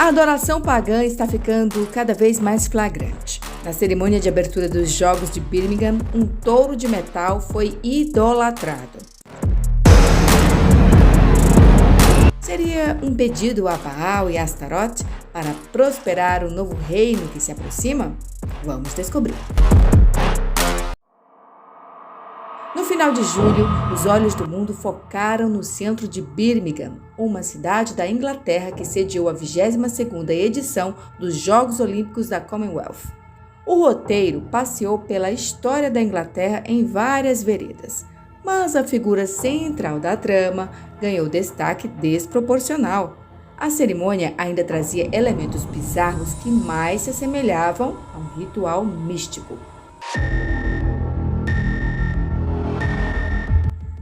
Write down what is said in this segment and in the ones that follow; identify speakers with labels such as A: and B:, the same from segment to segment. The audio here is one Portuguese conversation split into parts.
A: A adoração pagã está ficando cada vez mais flagrante. Na cerimônia de abertura dos Jogos de Birmingham, um touro de metal foi idolatrado. Seria um pedido a Baal e Astaroth para prosperar o novo reino que se aproxima? Vamos descobrir. No final de julho, os olhos do mundo focaram no centro de Birmingham, uma cidade da Inglaterra que sediou a 22ª edição dos Jogos Olímpicos da Commonwealth. O roteiro passeou pela história da Inglaterra em várias veredas, mas a figura central da trama ganhou destaque desproporcional. A cerimônia ainda trazia elementos bizarros que mais se assemelhavam a um ritual místico.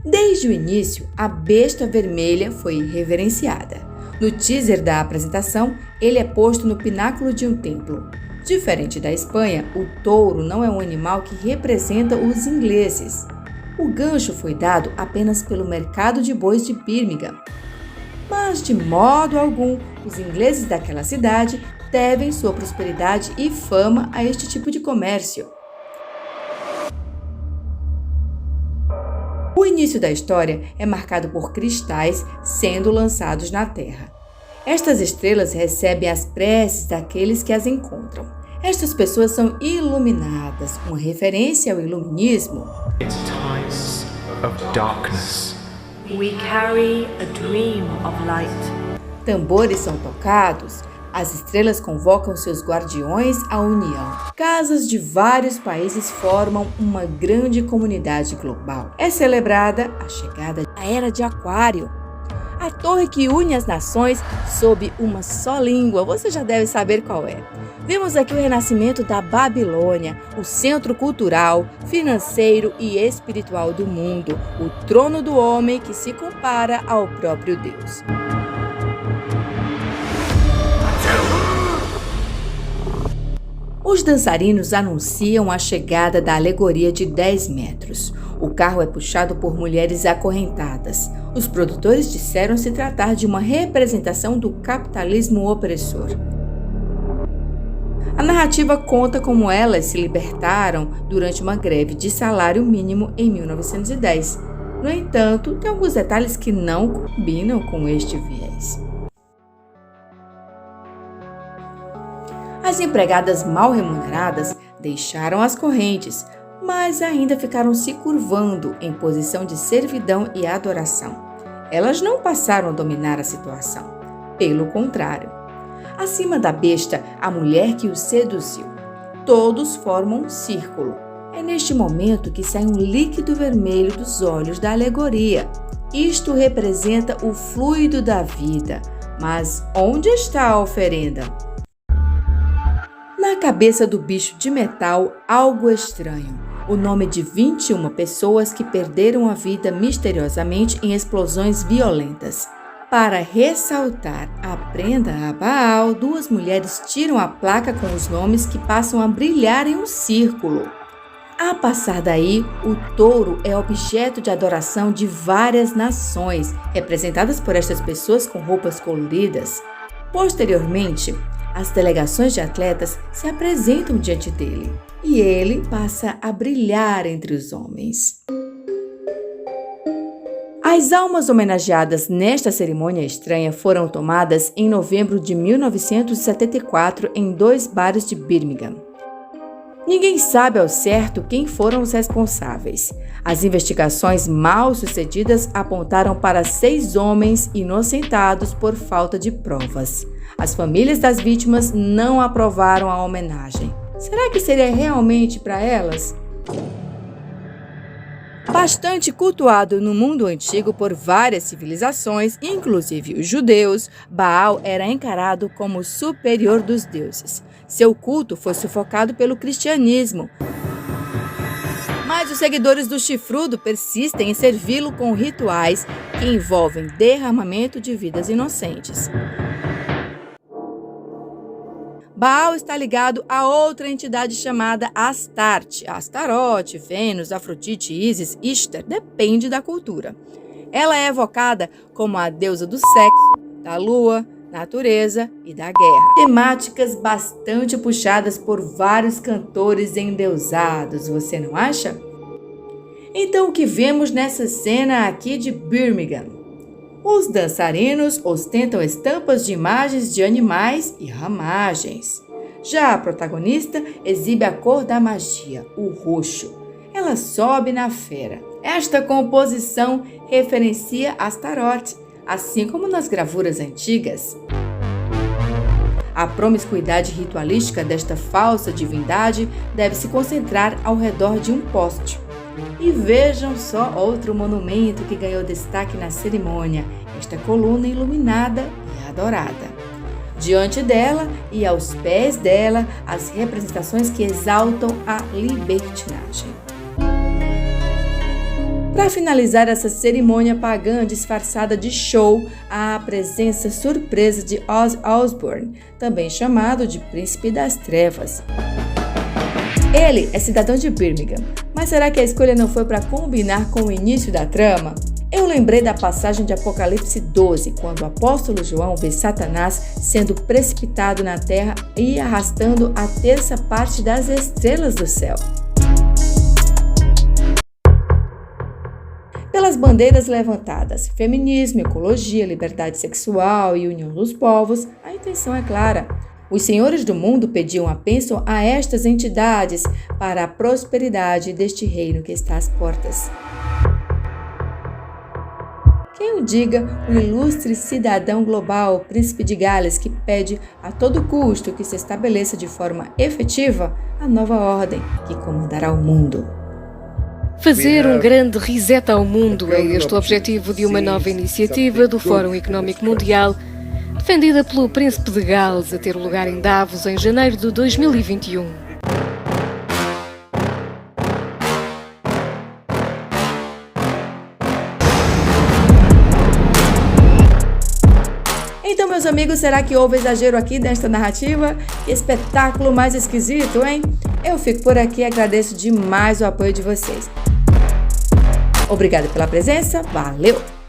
A: Desde o início, a besta vermelha foi reverenciada. No teaser da apresentação, ele é posto no pináculo de um templo. Diferente da Espanha, o touro não é um animal que representa os ingleses. O gancho foi dado apenas pelo mercado de bois de Birmingham. Mas, de modo algum, os ingleses daquela cidade devem sua prosperidade e fama a este tipo de comércio. O início da história é marcado por cristais sendo lançados na terra. Estas estrelas recebem as preces daqueles que as encontram. Estas pessoas são iluminadas, uma referência ao iluminismo.
B: It's times of darkness.
C: We carry a dream of light.
A: Tambores são tocados, as estrelas convocam seus guardiões à união. Casas de vários países formam uma grande comunidade global. É celebrada a chegada da Era de Aquário, a torre que une as nações sob uma só língua. Você já deve saber qual é. Vemos aqui o renascimento da Babilônia, o centro cultural, financeiro e espiritual do mundo, o trono do homem que se compara ao próprio Deus. Os dançarinos anunciam a chegada da alegoria de 10 metros. O carro é puxado por mulheres acorrentadas. Os produtores disseram se tratar de uma representação do capitalismo opressor. A narrativa conta como elas se libertaram durante uma greve de salário mínimo em 1910. No entanto, tem alguns detalhes que não combinam com este viés. As empregadas mal remuneradas deixaram as correntes, mas ainda ficaram se curvando em posição de servidão e adoração. Elas não passaram a dominar a situação. Pelo contrário. Acima da besta, a mulher que os seduziu. Todos formam um círculo. É neste momento que sai um líquido vermelho dos olhos da alegoria. Isto representa o fluido da vida. Mas onde está a oferenda? Na cabeça do bicho de metal, algo estranho. O nome de 21 pessoas que perderam a vida misteriosamente em explosões violentas. Para ressaltar a prenda a Baal, duas mulheres tiram a placa com os nomes que passam a brilhar em um círculo. A passar daí, o touro é objeto de adoração de várias nações, representadas por estas pessoas com roupas coloridas. Posteriormente, as delegações de atletas se apresentam diante dele e ele passa a brilhar entre os homens. As almas homenageadas nesta cerimônia estranha foram tomadas em novembro de 1974 em 2 bares de Birmingham. Ninguém sabe ao certo quem foram os responsáveis. As investigações mal sucedidas apontaram para 6 homens inocentados por falta de provas. As famílias das vítimas não aprovaram a homenagem. Será que seria realmente para elas? Bastante cultuado no mundo antigo por várias civilizações, inclusive os judeus, Baal era encarado como o superior dos deuses. Seu culto foi sufocado pelo cristianismo. Mas os seguidores do chifrudo persistem em servi-lo com rituais que envolvem derramamento de vidas inocentes. Baal está ligado a outra entidade chamada Astarte. Astarote, Vênus, Afrodite, Ísis, Ishtar, depende da cultura. Ela é evocada como a deusa do sexo, da lua, natureza e da guerra. Temáticas bastante puxadas por vários cantores endeusados, você não acha? Então o que vemos nessa cena aqui de Birmingham? Os dançarinos ostentam estampas de imagens de animais e ramagens. Já a protagonista exibe a cor da magia, o roxo. Ela sobe na fera. Esta composição referencia Astaroth, assim como nas gravuras antigas. A promiscuidade ritualística desta falsa divindade deve se concentrar ao redor de um poste. E vejam só outro monumento que ganhou destaque na cerimônia, esta coluna iluminada e adorada. Diante dela e aos pés dela, as representações que exaltam a libertinagem. Para finalizar essa cerimônia pagã disfarçada de show, há a presença surpresa de Ozzy Osbourne, também chamado de Príncipe das Trevas. Ele é cidadão de Birmingham, mas será que a escolha não foi para combinar com o início da trama? Eu lembrei da passagem de Apocalipse 12, quando o apóstolo João vê Satanás sendo precipitado na terra e arrastando a terça parte das estrelas do céu. Pelas bandeiras levantadas, feminismo, ecologia, liberdade sexual e união dos povos, a intenção é clara. Os senhores do mundo pediam a bênção a estas entidades para a prosperidade deste reino que está às portas. Quem o diga, o ilustre cidadão global, príncipe de Gales, que pede a todo custo que se estabeleça de forma efetiva a nova ordem que comandará o mundo.
D: Fazer um grande reset ao mundo é este o objetivo de uma nova iniciativa do Fórum Económico Mundial, defendida pelo Príncipe de Gales, a ter lugar em Davos em janeiro de 2021.
A: Então, meus amigos, será que houve exagero aqui nesta narrativa? Que espetáculo mais esquisito, hein? Eu fico por aqui e agradeço demais o apoio de vocês. Obrigada pela presença, valeu!